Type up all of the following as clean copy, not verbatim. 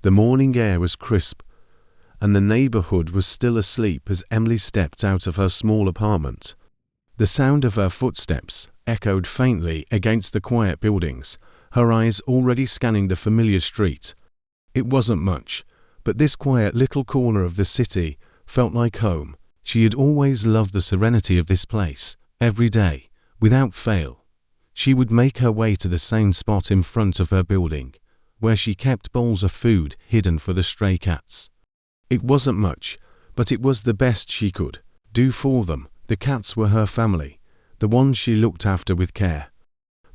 The morning air was crisp, and the neighborhood was still asleep as Emily stepped out of her small apartment. The sound of her footsteps echoed faintly against the quiet buildings, her eyes already scanning the familiar street. It wasn't much, but this quiet little corner of the city felt like home. She had always loved the serenity of this place. Every day, without fail, she would make her way to the same spot in front of her building, where she kept bowls of food hidden for the stray cats. It wasn't much, but it was the best she could do for them. The cats were her family, the ones she looked after with care.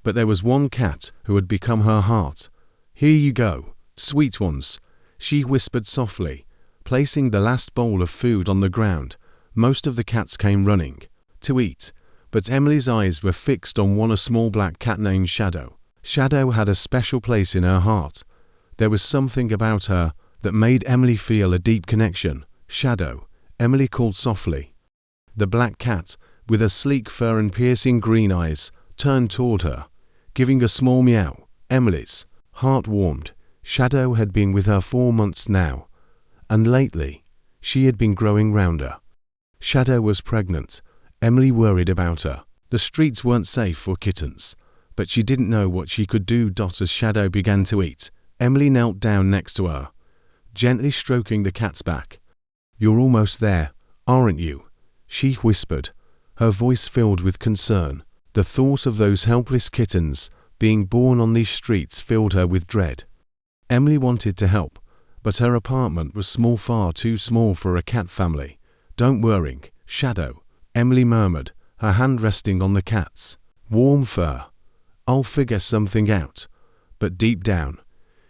But there was one cat who had become her heart. "Here you go, sweet ones," she whispered softly, placing the last bowl of food on the ground. Most of the cats came running to eat, but Emily's eyes were fixed on a small black cat named Shadow. Shadow had a special place in her heart. There was something about her that made Emily feel a deep connection. "Shadow," Emily called softly. The black cat, with her sleek fur and piercing green eyes, turned toward her, giving a small meow. Emily's heart warmed. Shadow had been with her 4 months now, and lately, she had been growing rounder. Shadow was pregnant. Emily worried about her. The streets weren't safe for kittens, but she didn't know what she could do. As Shadow began to eat, Emily knelt down next to her, gently stroking the cat's back. "You're almost there, aren't you?" she whispered, her voice filled with concern. The thought of those helpless kittens being born on these streets filled her with dread. Emily wanted to help, but her apartment was small, far too small for a cat family. "Don't worry, Shadow," Emily murmured, her hand resting on the cat's warm fur. "I'll figure something out." But deep down,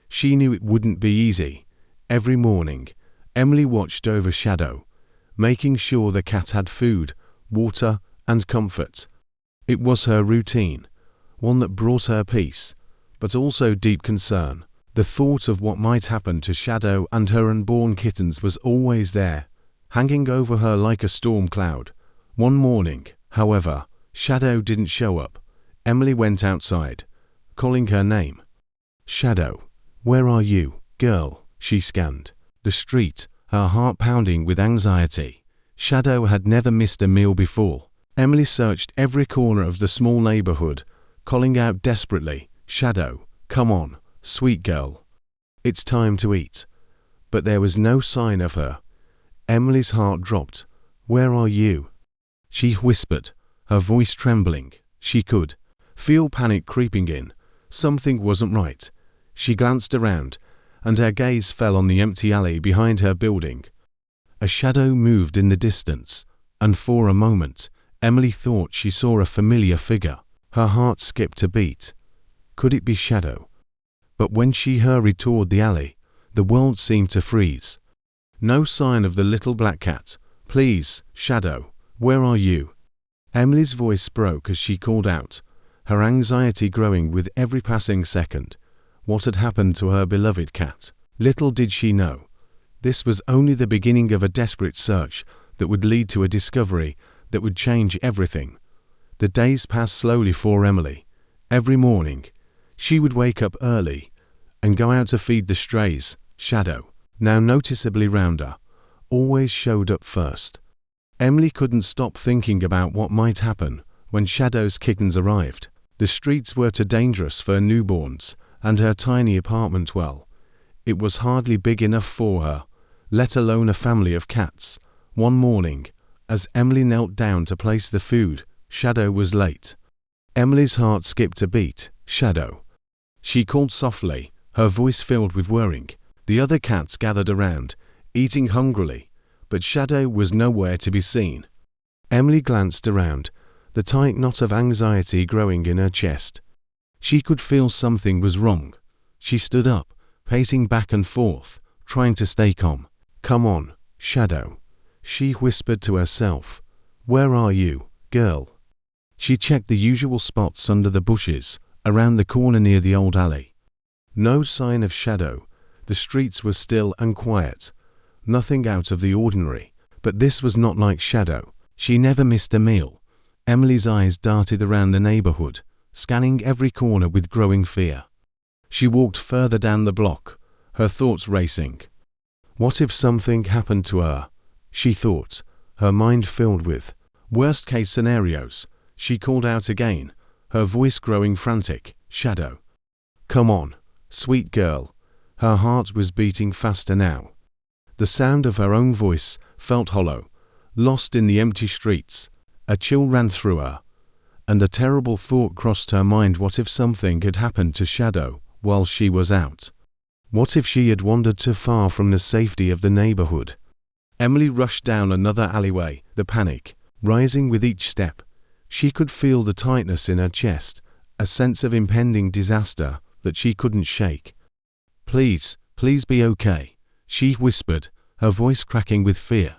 she knew it wouldn't be easy. Every morning, Emily watched over Shadow, making sure the cat had food, water, and comfort. It was her routine, one that brought her peace, but also deep concern. The thought of what might happen to Shadow and her unborn kittens was always there, hanging over her like a storm cloud. One morning, however, Shadow didn't show up. Emily went outside, calling her name. "Shadow, where are you, girl?" She scanned the street, her heart pounding with anxiety. Shadow had never missed a meal before. Emily searched every corner of the small neighborhood, calling out desperately, "Shadow, come on, sweet girl. It's time to eat." But there was no sign of her. Emily's heart dropped. "Where are you?" she whispered, her voice trembling. She could feel panic creeping in. Something wasn't right. She glanced around, and her gaze fell on the empty alley behind her building. A shadow moved in the distance, and for a moment, Emily thought she saw a familiar figure. Her heart skipped a beat. Could it be Shadow? But when she hurried toward the alley, the world seemed to freeze. No sign of the little black cat. "Please, Shadow, where are you?" Emily's voice broke as she called out, her anxiety growing with every passing second. What had happened to her beloved cat? Little did she know, this was only the beginning of a desperate search that would lead to a discovery that would change everything. The days passed slowly for Emily. Every morning, she would wake up early and go out to feed the strays. Shadow, now noticeably rounder, always showed up first. Emily couldn't stop thinking about what might happen when Shadow's kittens arrived. The streets were too dangerous for newborns, and her tiny apartment, well, it was hardly big enough for her, let alone a family of cats. One morning, as Emily knelt down to place the food, Shadow was late. Emily's heart skipped a beat. "Shadow," she called softly, her voice filled with worrying. The other cats gathered around, eating hungrily, but Shadow was nowhere to be seen. Emily glanced around, the tight knot of anxiety growing in her chest. She could feel something was wrong. She stood up, pacing back and forth, trying to stay calm. "Come on, Shadow," she whispered to herself. "Where are you, girl?" She checked the usual spots under the bushes, around the corner near the old alley. No sign of Shadow. The streets were still and quiet. Nothing out of the ordinary. But this was not like Shadow. She never missed a meal. Emily's eyes darted around the neighborhood, scanning every corner with growing fear. She walked further down the block, her thoughts racing. What if something happened to her? She thought, her mind filled with worst-case scenarios. She called out again, her voice growing frantic. Shadow. Come on, sweet girl. Her heart was beating faster now. The sound of her own voice felt hollow, lost in the empty streets. A chill ran through her, and a terrible thought crossed her mind. What if something had happened to Shadow while she was out? What if she had wandered too far from the safety of the neighborhood? Emily rushed down another alleyway, the panic rising with each step. She could feel the tightness in her chest, a sense of impending disaster that she couldn't shake. Please, please be okay, she whispered, her voice cracking with fear.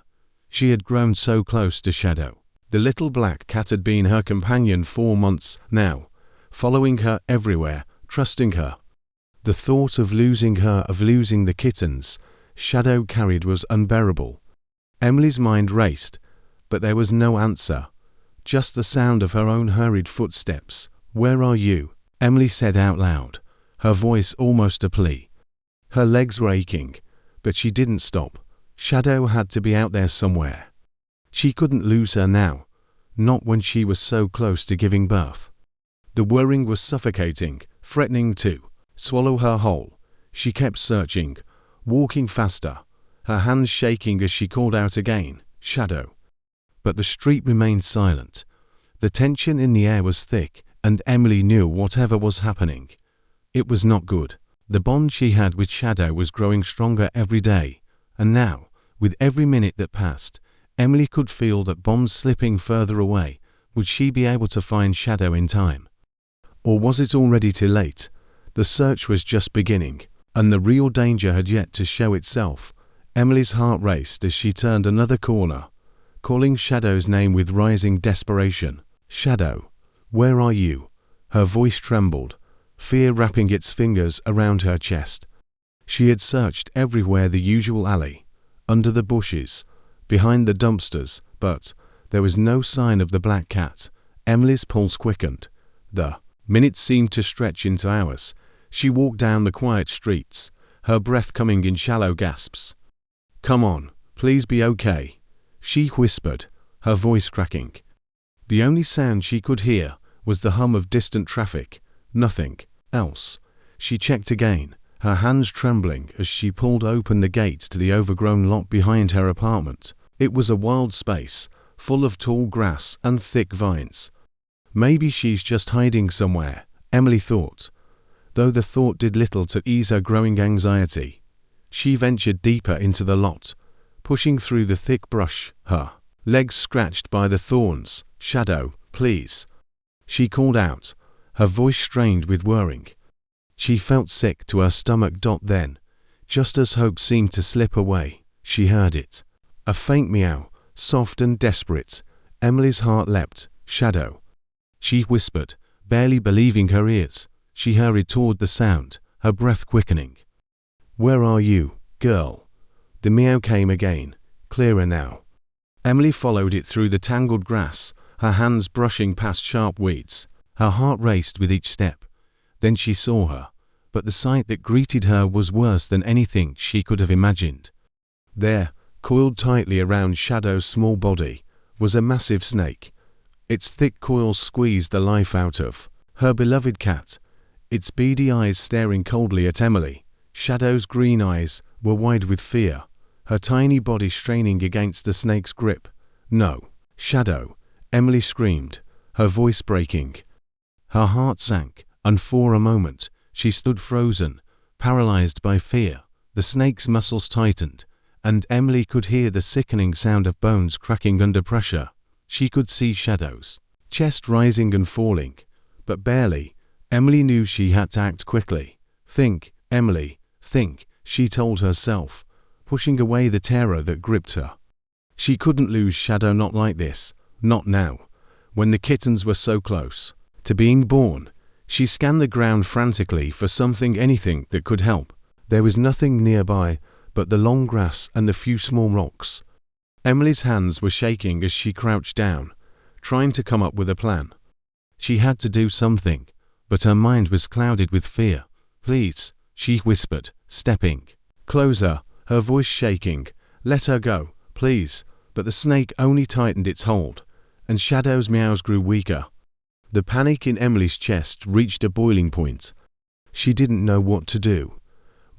She had grown so close to Shadow. The little black cat had been her companion 4 months now, following her everywhere, trusting her. The thought of losing her, of losing the kittens Shadow carried, was unbearable. Emily's mind raced, but there was no answer, just the sound of her own hurried footsteps. Where are you? Emily said out loud, her voice almost a plea. Her legs were aching, but she didn't stop. Shadow had to be out there somewhere. She couldn't lose her now, not when she was so close to giving birth. The whirring was suffocating, threatening to swallow her whole. She kept searching, walking faster, her hands shaking as she called out again, Shadow. But the street remained silent. The tension in the air was thick, and Emily knew whatever was happening, it was not good. The bond she had with Shadow was growing stronger every day, and now, with every minute that passed, Emily could feel that bond slipping further away. Would she be able to find Shadow in time? Or was it already too late? The search was just beginning, and the real danger had yet to show itself. Emily's heart raced as she turned another corner, calling Shadow's name with rising desperation. Shadow, where are you? Her voice trembled, fear wrapping its fingers around her chest. She had searched everywhere, the usual alley, under the bushes, behind the dumpsters, but there was no sign of the black cat. Emily's pulse quickened. The minutes seemed to stretch into hours. She walked down the quiet streets, her breath coming in shallow gasps. Come on, please be okay, she whispered, her voice cracking. The only sound she could hear was the hum of distant traffic, nothing else. She checked again, her hands trembling as she pulled open the gate to the overgrown lot behind her apartment. It was a wild space, full of tall grass and thick vines. Maybe she's just hiding somewhere, Emily thought, though the thought did little to ease her growing anxiety. She ventured deeper into the lot, pushing through the thick brush, her legs scratched by the thorns. Shadow, please, she called out, her voice strained with worrying. She felt sick to her stomach. Then, just as hope seemed to slip away, she heard it. A faint meow, soft and desperate. Emily's heart leapt. Shadow, she whispered, barely believing her ears. She hurried toward the sound, her breath quickening. Where are you, girl? The meow came again, clearer now. Emily followed it through the tangled grass, her hands brushing past sharp weeds. Her heart raced with each step. Then she saw her, but the sight that greeted her was worse than anything she could have imagined. There, coiled tightly around Shadow's small body, was a massive snake. Its thick coils squeezed the life out of her beloved cat, its beady eyes staring coldly at Emily. Shadow's green eyes were wide with fear, her tiny body straining against the snake's grip. No, Shadow, Emily screamed, her voice breaking. Her heart sank, and for a moment, she stood frozen, paralyzed by fear. The snake's muscles tightened, and Emily could hear the sickening sound of bones cracking under pressure. She could see Shadow's chest rising and falling, but barely. Emily knew she had to act quickly. Think, Emily, think, she told herself, pushing away the terror that gripped her. She couldn't lose Shadow, not like this, not now, when the kittens were so close to being born. She scanned the ground frantically for something, anything that could help. There was nothing nearby but the long grass and a few small rocks. Emily's hands were shaking as she crouched down, trying to come up with a plan. She had to do something, but her mind was clouded with fear. Please, she whispered, stepping Closer, her voice shaking. Let her go, please. But the snake only tightened its hold, and Shadow's meows grew weaker. The panic in Emily's chest reached a boiling point. She didn't know what to do.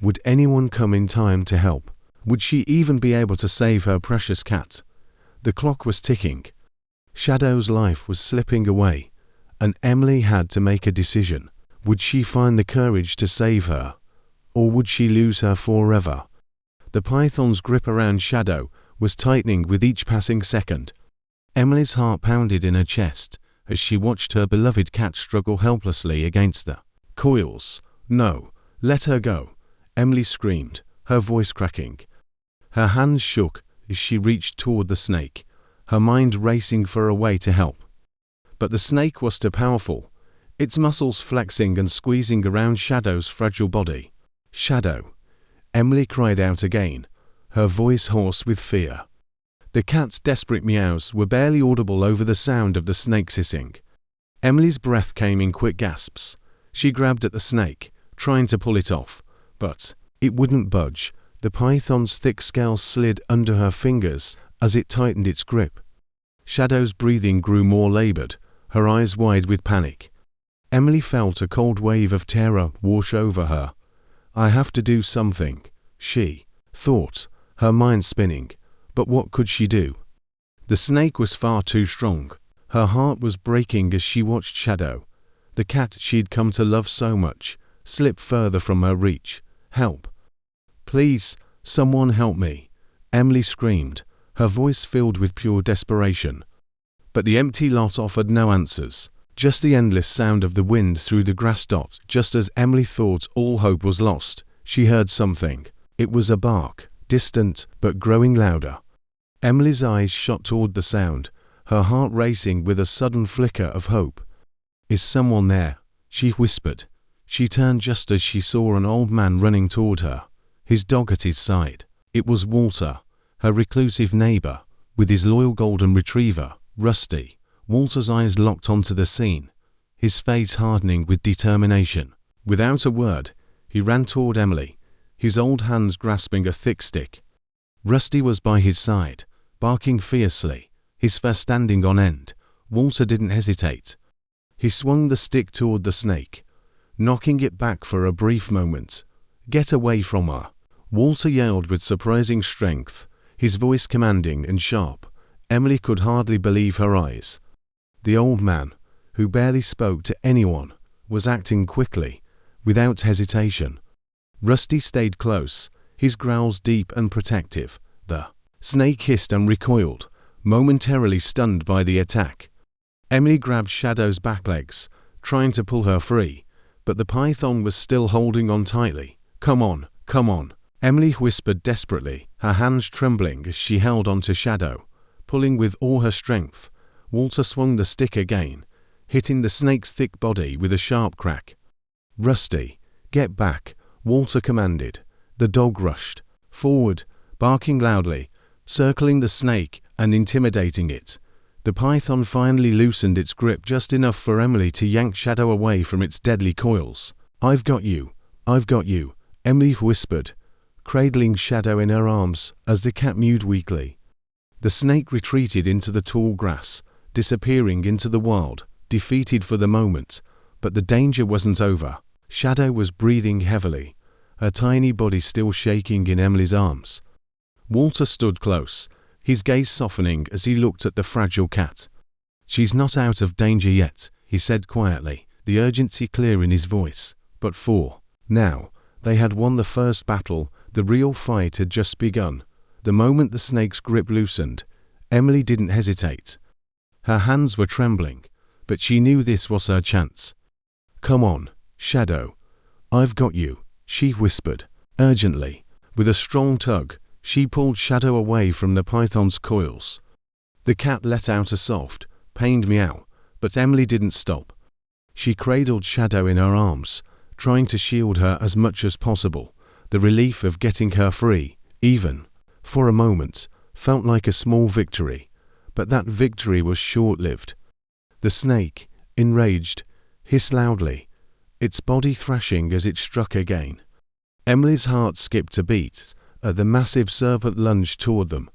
Would anyone come in time to help? Would she even be able to save her precious cat? The clock was ticking. Shadow's life was slipping away, and Emily had to make a decision. Would she find the courage to save her, or would she lose her forever? The python's grip around Shadow was tightening with each passing second. Emily's heart pounded in her chest as she watched her beloved cat struggle helplessly against the coils. No, let her go, Emily screamed, her voice cracking. Her hands shook as she reached toward the snake, her mind racing for a way to help. But the snake was too powerful, its muscles flexing and squeezing around Shadow's fragile body. Shadow, Emily cried out again, her voice hoarse with fear. The cat's desperate meows were barely audible over the sound of the snake's hissing. Emily's breath came in quick gasps. She grabbed at the snake, trying to pull it off, but it wouldn't budge. The python's thick scales slid under her fingers as it tightened its grip. Shadow's breathing grew more labored, her eyes wide with panic. Emily felt a cold wave of terror wash over her. I have to do something, she thought, her mind spinning. But what could she do? The snake was far too strong. Her heart was breaking as she watched Shadow, the cat she'd come to love so much, slip further from her reach. Help. Please, someone help me, Emily screamed, her voice filled with pure desperation. But the empty lot offered no answers, just the endless sound of the wind through the grass dot. Just as Emily thought all hope was lost, she heard something. It was a bark, distant but growing louder. Emily's eyes shot toward the sound, her heart racing with a sudden flicker of hope. Is someone there? She whispered. She turned just as she saw an old man running toward her, his dog at his side. It was Walter, her reclusive neighbor, with his loyal golden retriever, Rusty. Walter's eyes locked onto the scene, his face hardening with determination. Without a word, he ran toward Emily, his old hands grasping a thick stick. Rusty was by his side, barking fiercely, his fur standing on end. Walter didn't hesitate. He swung the stick toward the snake, knocking it back for a brief moment. Get away from her, Walter yelled with surprising strength, his voice commanding and sharp. Emily could hardly believe her eyes. The old man, who barely spoke to anyone, was acting quickly, without hesitation. Rusty stayed close, his growls deep and protective. The snake hissed and recoiled, momentarily stunned by the attack. Emily grabbed Shadow's back legs, trying to pull her free, but the python was still holding on tightly. Come on, Emily whispered desperately, her hands trembling as she held onto Shadow, pulling with all her strength. Walter swung the stick again, hitting the snake's thick body with a sharp crack. Rusty, get back, Walter commanded. The dog rushed forward, barking loudly, circling the snake and intimidating it. The python finally loosened its grip just enough for Emily to yank Shadow away from its deadly coils. I've got you, Emily whispered, cradling Shadow in her arms as the cat mewed weakly. The snake retreated into the tall grass, disappearing into the wild, defeated for the moment, but the danger wasn't over. Shadow was breathing heavily, her tiny body still shaking in Emily's arms. Walter stood close, his gaze softening as he looked at the fragile cat. She's not out of danger yet, he said quietly, the urgency clear in his voice. But for now, they had won the first battle. The real fight had just begun. The moment the snake's grip loosened, Emily didn't hesitate. Her hands were trembling, but she knew this was her chance. Come on, Shadow. I've got you, she whispered, urgently. With a strong tug, she pulled Shadow away from the python's coils. The cat let out a soft, pained meow, but Emily didn't stop. She cradled Shadow in her arms, trying to shield her as much as possible. The relief of getting her free, even for a moment, felt like a small victory, but that victory was short-lived. The snake, enraged, hissed loudly, its body thrashing as it struck again. Emily's heart skipped a beat as the massive serpent lunged toward them,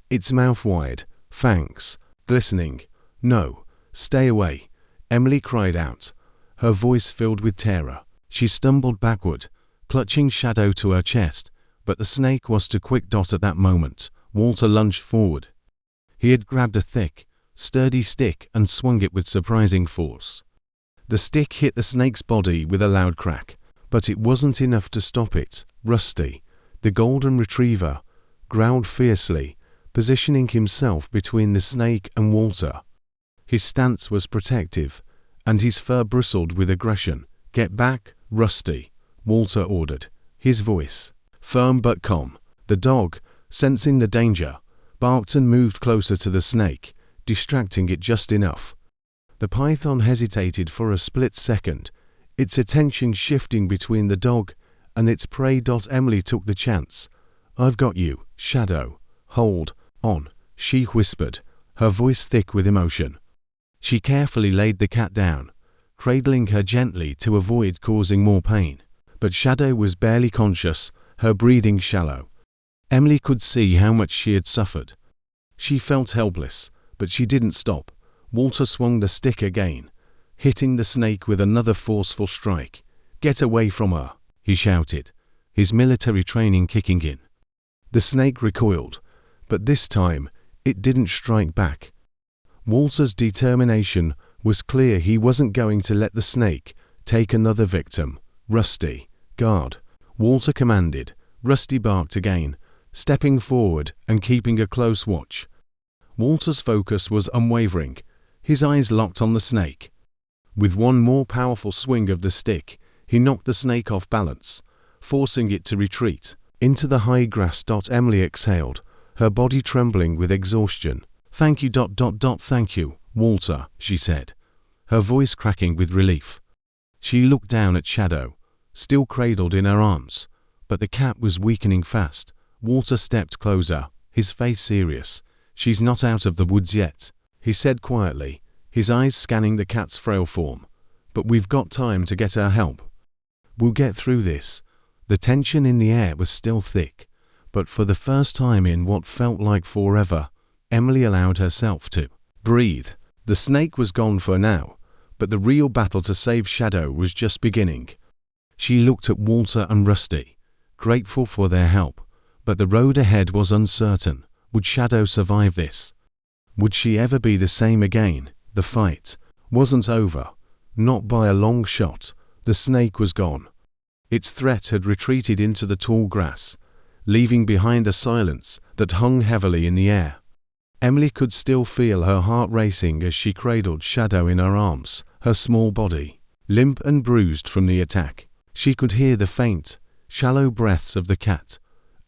its mouth wide, fangs glistening. "No, stay away," Emily cried out, her voice filled with terror. She stumbled backward, clutching Shadow to her chest, but the snake was too quick. At that moment, Walter lunged forward. He had grabbed a thick, sturdy stick and swung it with surprising force. The stick hit the snake's body with a loud crack, but it wasn't enough to stop it. Rusty, the golden retriever, growled fiercely, positioning himself between the snake and Walter. His stance was protective, and his fur bristled with aggression. "Get back, Rusty," Walter ordered, his voice firm but calm. The dog, sensing the danger, barked and moved closer to the snake, distracting it just enough. The python hesitated for a split second, its attention shifting between the dog and its prey. Emily took the chance. "I've got you, Shadow. Hold on," she whispered, her voice thick with emotion. She carefully laid the cat down, cradling her gently to avoid causing more pain. But Shadow was barely conscious, her breathing shallow. Emily could see how much she had suffered. She felt helpless, but she didn't stop. Walter swung the stick again, hitting the snake with another forceful strike. "Get away from her," he shouted, his military training kicking in. The snake recoiled, but this time it didn't strike back. Walter's determination was clear. He wasn't going to let the snake take another victim. "Rusty, guard," Walter commanded. Rusty barked again, stepping forward and keeping a close watch. Walter's focus was unwavering, his eyes locked on the snake. With one more powerful swing of the stick, he knocked the snake off balance, forcing it to retreat into the high grass. Emily exhaled, her body trembling with exhaustion. "Thank you, thank you, Walter," she said, her voice cracking with relief. She looked down at Shadow, still cradled in her arms, but the cat was weakening fast. Walter stepped closer, his face serious. "She's not out of the woods yet," he said quietly, his eyes scanning the cat's frail form. "But we've got time to get her help. We'll get through this." The tension in the air was still thick, but for the first time in what felt like forever, Emily allowed herself to breathe. The snake was gone for now, but the real battle to save Shadow was just beginning. She looked at Walter and Rusty, grateful for their help, but the road ahead was uncertain. Would Shadow survive this? Would she ever be the same again? The fight wasn't over, not by a long shot. The snake was gone. Its threat had retreated into the tall grass, leaving behind a silence that hung heavily in the air. Emily could still feel her heart racing as she cradled Shadow in her arms, her small body limp and bruised from the attack. She could hear the faint, shallow breaths of the cat,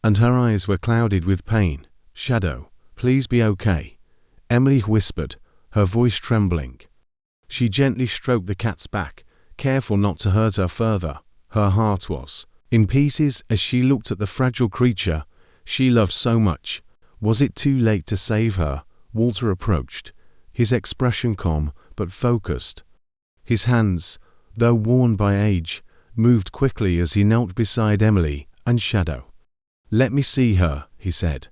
and her eyes were clouded with pain. "Shadow, please be okay," Emily whispered, her voice trembling. She gently stroked the cat's back, careful not to hurt her further. Her heart was in pieces as she looked at the fragile creature she loved so much. Was it too late to save her? Walter approached, his expression calm but focused. His hands, though worn by age, moved quickly as he knelt beside Emily and Shadow. "Let me see her," he said,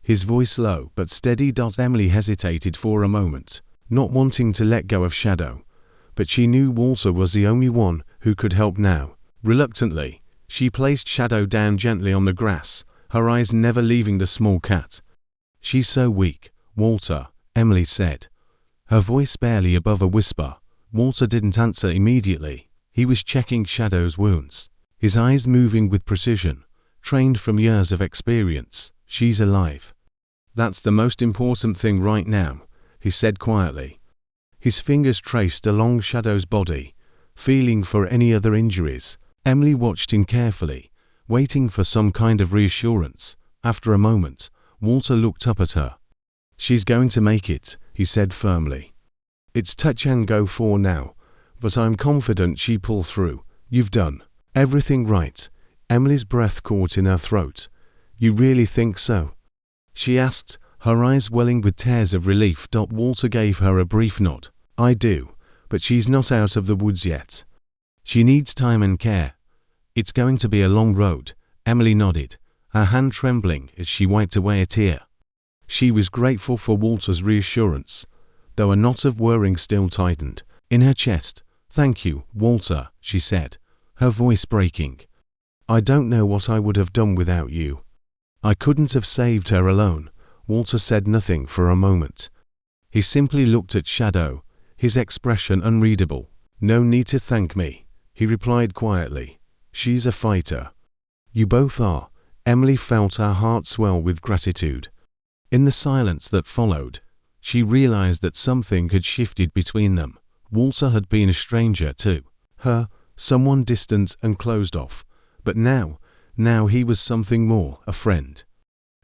his voice low but steady. Emily hesitated for a moment, not wanting to let go of Shadow, but she knew Walter was the only one who could help now. Reluctantly, she placed Shadow down gently on the grass, her eyes never leaving the small cat. "She's so weak, Walter," Emily said, her voice barely above a whisper. Walter didn't answer immediately. He was checking Shadow's wounds, his eyes moving with precision, trained from years of experience. "She's alive. That's the most important thing right now," he said quietly. His fingers traced along Shadow's body, feeling for any other injuries. Emily watched him carefully, waiting for some kind of reassurance. After a moment, Walter looked up at her. "She's going to make it," he said firmly. "It's touch and go for now, but I'm confident she'll pull through. You've done everything right." Emily's breath caught in her throat. "You really think so?" she asked, her eyes welling with tears of relief. Walter gave her a brief nod. "I do, but she's not out of the woods yet. She needs time and care. It's going to be a long road, Emily nodded, her hand trembling as she wiped away a tear. She was grateful for Walter's reassurance, though a knot of worrying still tightened in her chest. Thank you, Walter, she said, her voice breaking. I don't know what I would have done without you. I couldn't have saved her alone. Walter said nothing for a moment. He simply looked at Shadow, his expression unreadable. No need to thank me, he replied quietly. She's a fighter. You both are. Emily felt her heart swell with gratitude. In the silence that followed, she realized that something had shifted between them. Walter had been a stranger to her, someone distant and closed off, but now he was something more, a friend.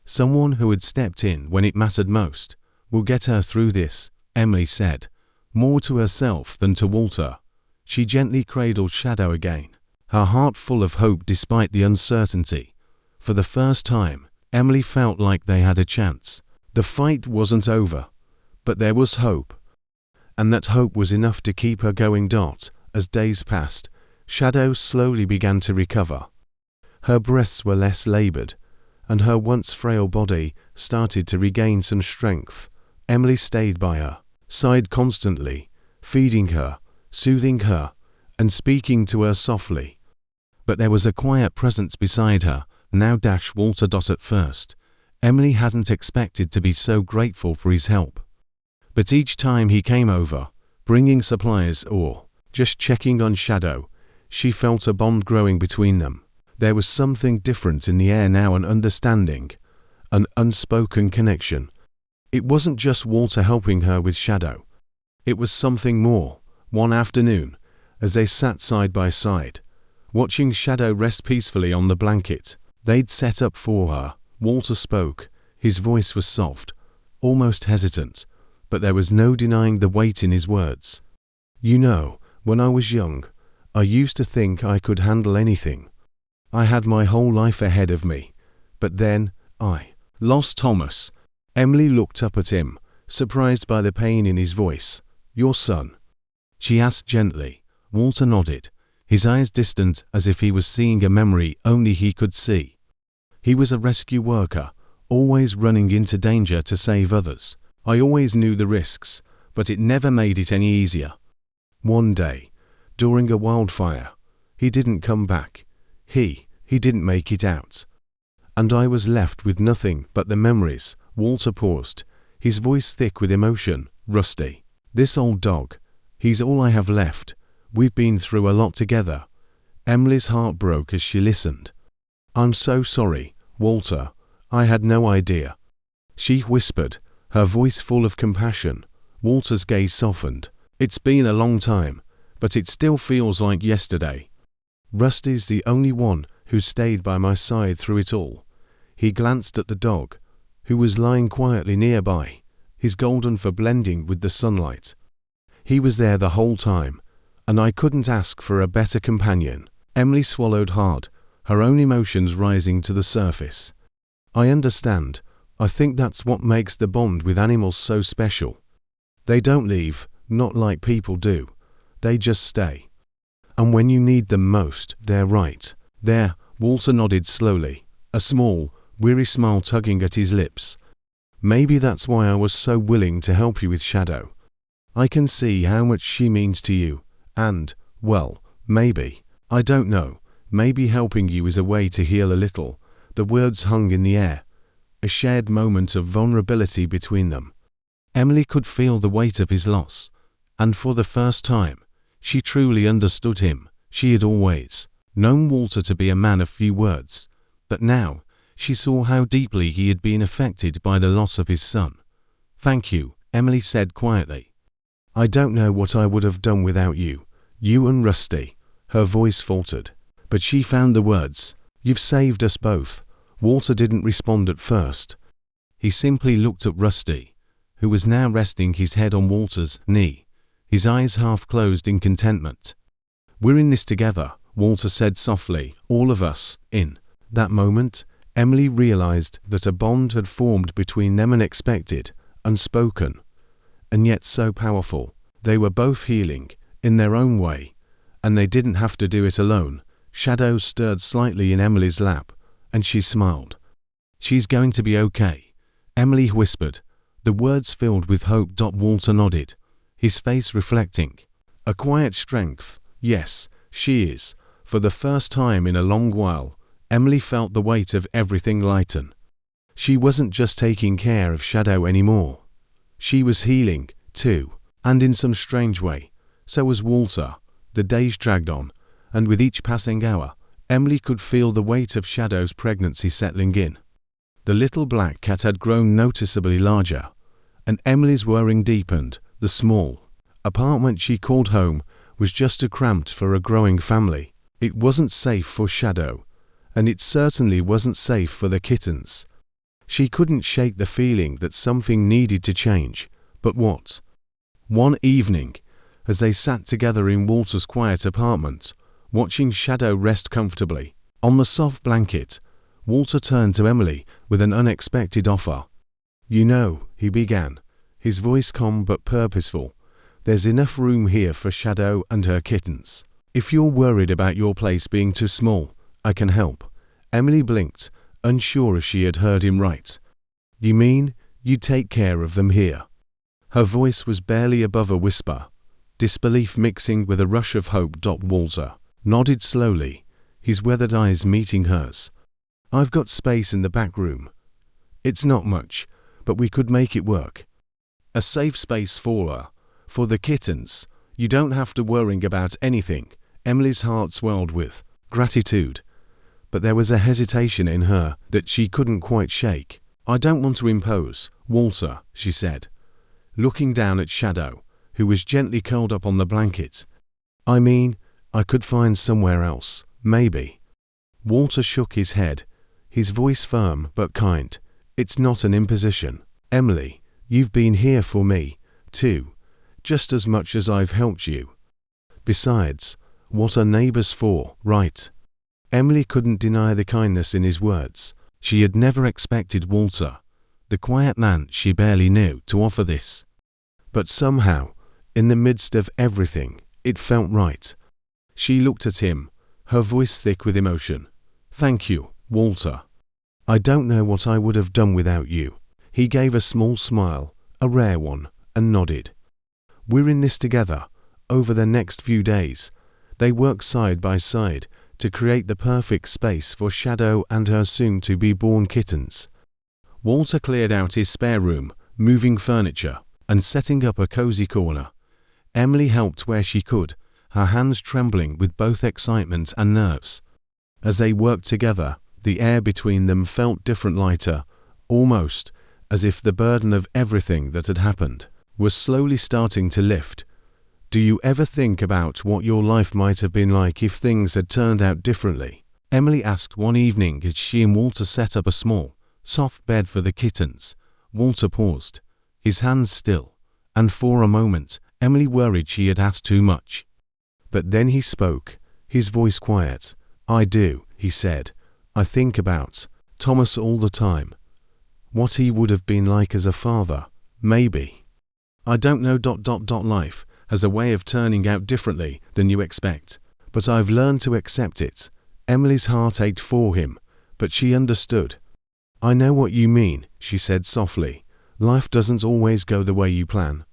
Someone who had stepped in when it mattered most. We'll get her through this, Emily said, more to herself than to Walter. She gently cradled Shadow again, her heart full of hope despite the uncertainty. For the first time, Emily felt like they had a chance. The fight wasn't over, but there was hope. And that hope was enough to keep her going. As days passed, Shadow slowly began to recover. Her breaths were less labored, and her once frail body started to regain some strength. Emily stayed by her, sighed constantly, feeding her, soothing her, and speaking to her softly. But there was a quiet presence beside her, now. Walter. At first, Emily hadn't expected to be so grateful for his help. But each time he came over, bringing supplies or just checking on Shadow, she felt a bond growing between them. There was something different in the air now, an understanding, an unspoken connection. It wasn't just Walter helping her with Shadow. It was something more. One afternoon, as they sat side by side, watching Shadow rest peacefully on the blanket they'd set up for her, Walter spoke. His voice was soft, almost hesitant, but there was no denying the weight in his words. You know, when I was young, I used to think I could handle anything. I had my whole life ahead of me. But then, I lost Thomas. Emily looked up at him, surprised by the pain in his voice. Your son? She asked gently. Walter nodded, his eyes distant as if he was seeing a memory only he could see. He was a rescue worker, always running into danger to save others. I always knew the risks, but it never made it any easier. One day, during a wildfire, he didn't come back. He didn't make it out. And I was left with nothing but the memories. Walter paused, his voice thick with emotion. Rusty. This old dog. He's all I have left. We've been through a lot together. Emily's heart broke as she listened. I'm so sorry, Walter. I had no idea. She whispered, her voice full of compassion. Walter's gaze softened. It's been a long time, but it still feels like yesterday. Rusty's the only one who stayed by my side through it all. He glanced at the dog, who was lying quietly nearby, his golden fur blending with the sunlight. He was there the whole time, and I couldn't ask for a better companion. Emily swallowed hard, her own emotions rising to the surface. I understand. I think that's what makes the bond with animals so special. They don't leave, not like people do. They just stay. And when you need them most, they're right there. Walter nodded slowly, a small, weary smile tugging at his lips. Maybe that's why I was so willing to help you with Shadow. I can see how much she means to you, and, well, maybe, I don't know, maybe helping you is a way to heal a little. The words hung in the air, a shared moment of vulnerability between them. Emily could feel the weight of his loss, and for the first time, she truly understood him. She had always known Walter to be a man of few words, but now she saw how deeply he had been affected by the loss of his son. Thank you, Emily said quietly. I don't know what I would have done without you. You and Rusty. Her voice faltered, but she found the words. You've saved us both. Walter didn't respond at first. He simply looked at Rusty, who was now resting his head on Walter's knee, his eyes half closed in contentment. We're in this together, Walter said softly, all of us. In that moment, Emily realized that a bond had formed between them, unexpected, unspoken, and yet so powerful. They were both healing, in their own way, and they didn't have to do it alone. Shadow stirred slightly in Emily's lap, and she smiled. "She's going to be okay," Emily whispered, the words filled with hope. Walter nodded, his face reflecting a quiet strength. "Yes, she is." For the first time in a long while, Emily felt the weight of everything lighten. She wasn't just taking care of Shadow anymore. She was healing, too, and in some strange way, so was Walter. The days dragged on, and with each passing hour, Emily could feel the weight of Shadow's pregnancy settling in. The little black cat had grown noticeably larger, and Emily's worrying deepened. The small apartment she called home was just too cramped for a growing family. It wasn't safe for Shadow, and it certainly wasn't safe for the kittens. She couldn't shake the feeling that something needed to change, but what? One evening, as they sat together in Walter's quiet apartment, watching Shadow rest comfortably on the soft blanket, Walter turned to Emily with an unexpected offer. "You know," he began, his voice calm but purposeful, "there's enough room here for Shadow and her kittens. If you're worried about your place being too small, I can help." Emily blinked, unsure if she had heard him right. "You mean you take care of them here?" Her voice was barely above a whisper, disbelief mixing with a rush of hope. Walter nodded slowly, his weathered eyes meeting hers. "I've got space in the back room. It's not much, but we could make it work. A safe space for her, for the kittens. You don't have to worry about anything." Emily's heart swelled with gratitude, but there was a hesitation in her that she couldn't quite shake. "I don't want to impose, Walter," she said, looking down at Shadow, who was gently curled up on the blanket. "I mean, I could find somewhere else, maybe." Walter shook his head, his voice firm but kind. "It's not an imposition. Emily, you've been here for me, too, just as much as I've helped you. Besides, what are neighbors for, right?" Emily couldn't deny the kindness in his words. She had never expected Walter, the quiet man she barely knew, to offer this. But somehow, in the midst of everything, it felt right. She looked at him, her voice thick with emotion. "Thank you, Walter. I don't know what I would have done without you." He gave a small smile, a rare one, and nodded. "We're in this together." Over the next few days, they worked side by side to create the perfect space for Shadow and her soon-to-be-born kittens. Walter cleared out his spare room, moving furniture, and setting up a cozy corner. Emily helped where she could, her hands trembling with both excitement and nerves. As they worked together, the air between them felt different, lighter, almost as if the burden of everything that had happened was slowly starting to lift. "Do you ever think about what your life might have been like if things had turned out differently?" Emily asked one evening as she and Walter set up a small, soft bed for the kittens. Walter paused, his hands still, and for a moment Emily worried she had asked too much. But then he spoke, his voice quiet. "I do," he said. "I think about Thomas all the time. What he would have been like as a father, maybe. I don't know. Life has a way of turning out differently than you expect, but I've learned to accept it." Emily's heart ached for him, but she understood. "I know what you mean," she said softly. "Life doesn't always go the way you plan.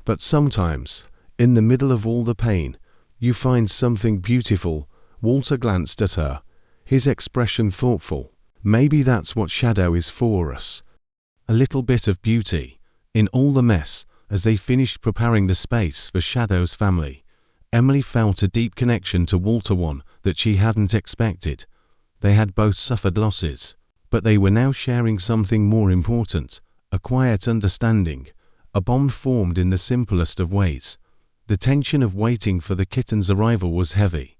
But sometimes, in the middle of all the pain, you find something beautiful." Walter glanced at her, his expression thoughtful. "Maybe that's what Shadow is for us. A little bit of beauty in all the mess." As they finished preparing the space for Shadow's family, Emily felt a deep connection to Walter, one that she hadn't expected. They had both suffered losses, but they were now sharing something more important, a quiet understanding, a bond formed in the simplest of ways. The tension of waiting for the kitten's arrival was heavy,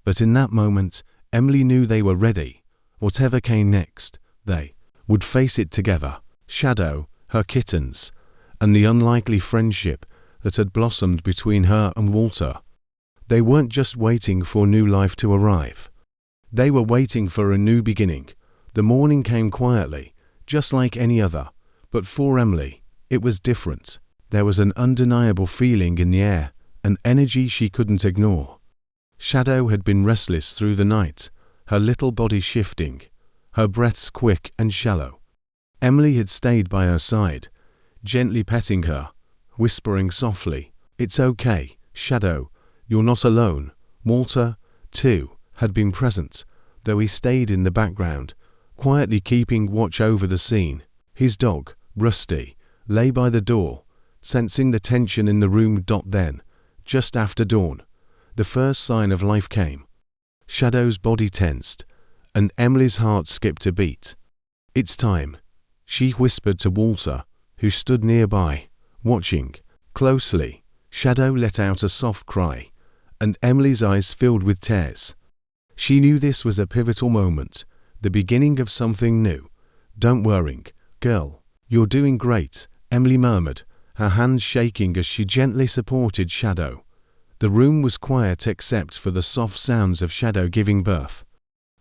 but in that moment, Emily knew they were ready. Whatever came next, they would face it together. Shadow, her kittens, and the unlikely friendship that had blossomed between her and Walter. They weren't just waiting for new life to arrive. They were waiting for a new beginning. The morning came quietly, just like any other, but for Emily, it was different. There was an undeniable feeling in the air, an energy she couldn't ignore. Shadow had been restless through the night, her little body shifting, her breaths quick and shallow. Emily had stayed by her side, gently petting her, whispering softly, "It's okay, Shadow, you're not alone." Walter, too, had been present, though he stayed in the background, quietly keeping watch over the scene. His dog, Rusty, lay by the door, sensing the tension in the room. Then, just after dawn, the first sign of life came. Shadow's body tensed, and Emily's heart skipped a beat. "It's time," she whispered to Walter, who stood nearby, watching closely. Shadow let out a soft cry, and Emily's eyes filled with tears. She knew this was a pivotal moment, the beginning of something new. "Don't worry, girl, you're doing great," Emily murmured, her hands shaking as she gently supported Shadow. The room was quiet except for the soft sounds of Shadow giving birth.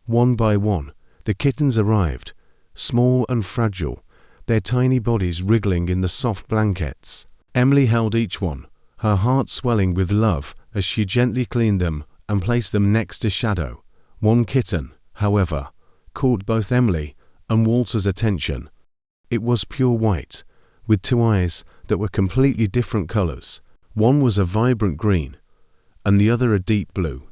One by one, the kittens arrived, small and fragile, their tiny bodies wriggling in the soft blankets. Emily held each one, her heart swelling with love as she gently cleaned them and placed them next to Shadow. One kitten, however, caught both Emily and Walter's attention. It was pure white, with two eyes that were completely different colors. One was a vibrant green, and the other a deep blue.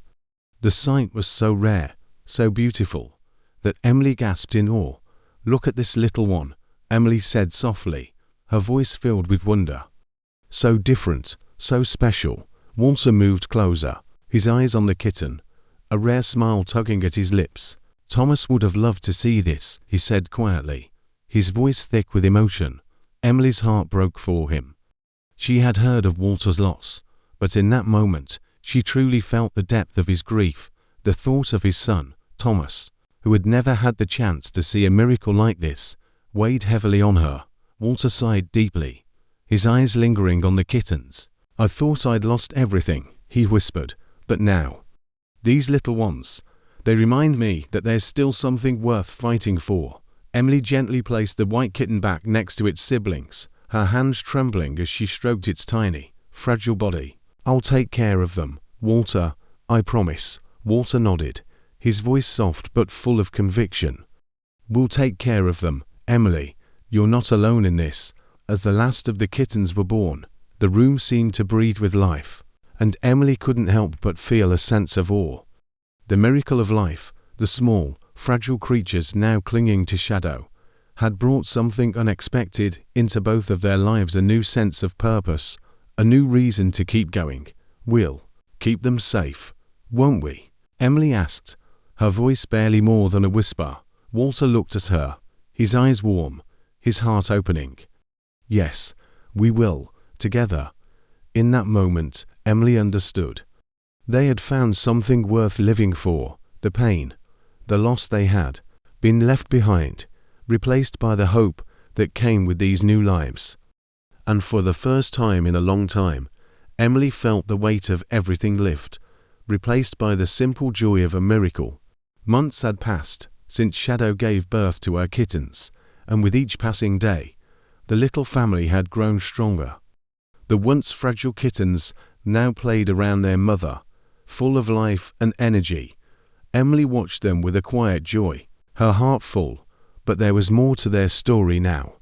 The sight was so rare, so beautiful, that Emily gasped in awe. "Look at this little one," Emily said softly, her voice filled with wonder. "So different, so special." Walter moved closer, his eyes on the kitten, a rare smile tugging at his lips. "Thomas would have loved to see this," he said quietly, his voice thick with emotion. Emily's heart broke for him. She had heard of Walter's loss, but in that moment, she truly felt the depth of his grief. The thought of his son, Thomas, who had never had the chance to see a miracle like this, weighed heavily on her. Walter sighed deeply, his eyes lingering on the kittens. "I thought I'd lost everything," he whispered, "but now, these little ones, they remind me that there's still something worth fighting for." Emily gently placed the white kitten back next to its siblings, her hands trembling as she stroked its tiny, fragile body. "I'll take care of them, Walter, I promise." Walter nodded, his voice soft but full of conviction. "We'll take care of them, Emily. You're not alone in this." As the last of the kittens were born, the room seemed to breathe with life, and Emily couldn't help but feel a sense of awe. The miracle of life, the small, fragile creatures now clinging to Shadow, had brought something unexpected into both of their lives, a new sense of purpose, a new reason to keep going. "We'll keep them safe, won't we?" Emily asked, her voice barely more than a whisper. Walter looked at her, his eyes warm, his heart opening. "Yes, we will, together." In that moment, Emily understood. They had found something worth living for. The pain, the loss they had been left behind, replaced by the hope that came with these new lives. And for the first time in a long time, Emily felt the weight of everything lift, replaced by the simple joy of a miracle. Months had passed since Shadow gave birth to her kittens, and with each passing day, the little family had grown stronger. The once fragile kittens now played around their mother, full of life and energy. Emily watched them with a quiet joy, her heart full, but there was more to their story now.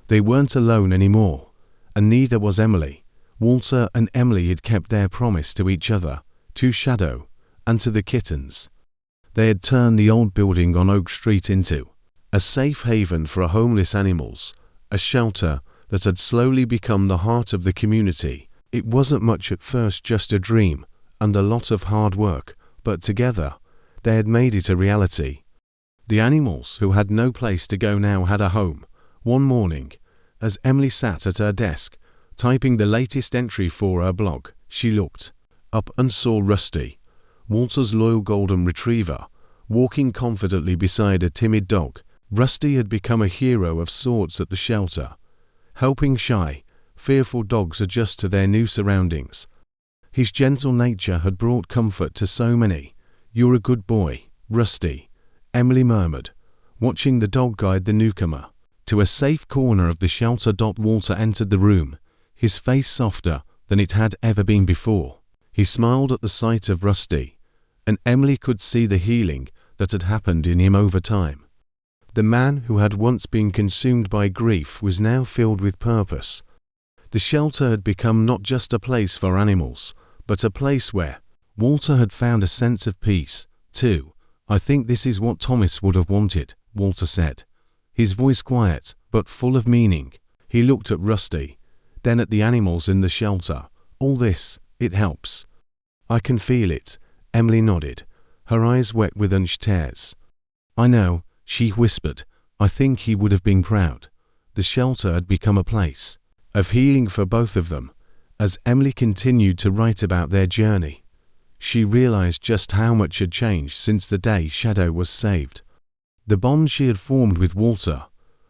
They weren't alone anymore, and neither was Emily. Walter and Emily had kept their promise to each other, to Shadow, and to the kittens. They had turned the old building on Oak Street into a safe haven for homeless animals, a shelter that had slowly become the heart of the community. It wasn't much at first, just a dream, and a lot of hard work, but together, they had made it a reality. The animals who had no place to go now had a home. One morning, as Emily sat at her desk, typing the latest entry for her blog, she looked up and saw Rusty, Walter's loyal golden retriever, walking confidently beside a timid dog. Rusty had become a hero of sorts at the shelter, helping shy, fearful dogs adjust to their new surroundings. His gentle nature had brought comfort to so many. "You're a good boy, Rusty," Emily murmured, watching the dog guide the newcomer to a safe corner of the shelter. Walter entered the room, his face softer than it had ever been before. He smiled at the sight of Rusty, and Emily could see the healing that had happened in him over time. The man who had once been consumed by grief was now filled with purpose. The shelter had become not just a place for animals, but a place where Walter had found a sense of peace, too. "I think this is what Thomas would have wanted," Walter said, his voice quiet but full of meaning. He looked at Rusty, then at the animals in the shelter. "All this, it helps." "I can feel it," Emily nodded, her eyes wet with unshed tears. "I know," she whispered. "I think he would have been proud." The shelter had become a place of healing for both of them. As Emily continued to write about their journey, she realized just how much had changed since the day Shadow was saved. The bond she had formed with Walter,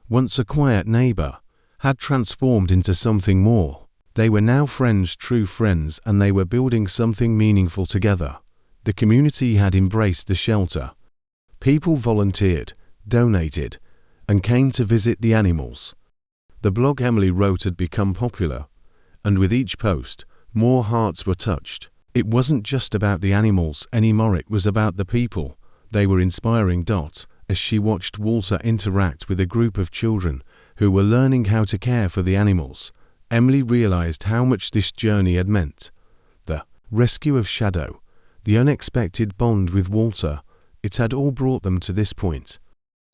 once a quiet neighbor, had transformed into something more. They were now friends, true friends, and they were building something meaningful together. The community had embraced the shelter. People volunteered, donated, and came to visit the animals. The blog Emily wrote had become popular, and with each post, more hearts were touched. It wasn't just about the animals anymore, it was about the people. They were inspiring. As she watched Walter interact with a group of children who were learning how to care for the animals, Emily realized how much this journey had meant. The rescue of Shadow, the unexpected bond with Walter, it had all brought them to this point.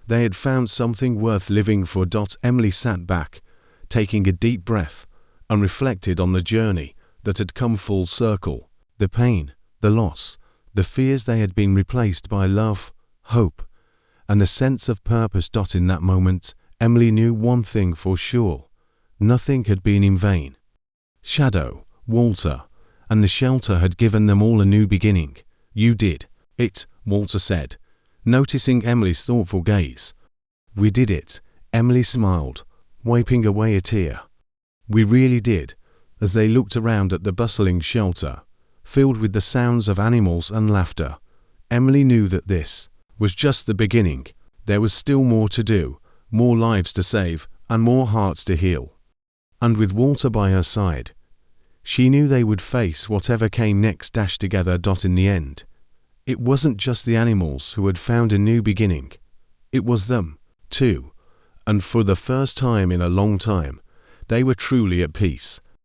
They had found something worth living for. Emily sat back, taking a deep breath, and reflected on the journey that had come full circle. The pain, the loss, the fears, they had been replaced by love, hope, and a sense of purpose. In that moment, Emily knew one thing for sure: nothing had been in vain. Shadow, Walter, and the shelter had given them all a new beginning. "You did it," Walter said, noticing Emily's thoughtful gaze. "We did it," Emily smiled, wiping away a tear. "We really did." As they looked around at the bustling shelter, filled with the sounds of animals and laughter, Emily knew that this was just the beginning. There was still more to do, more lives to save, and more hearts to heal. And with Walter by her side, she knew they would face whatever came next. Together. In the end, it wasn't just the animals who had found a new beginning. It was them, too. And for the first time in a long time, they were truly at peace.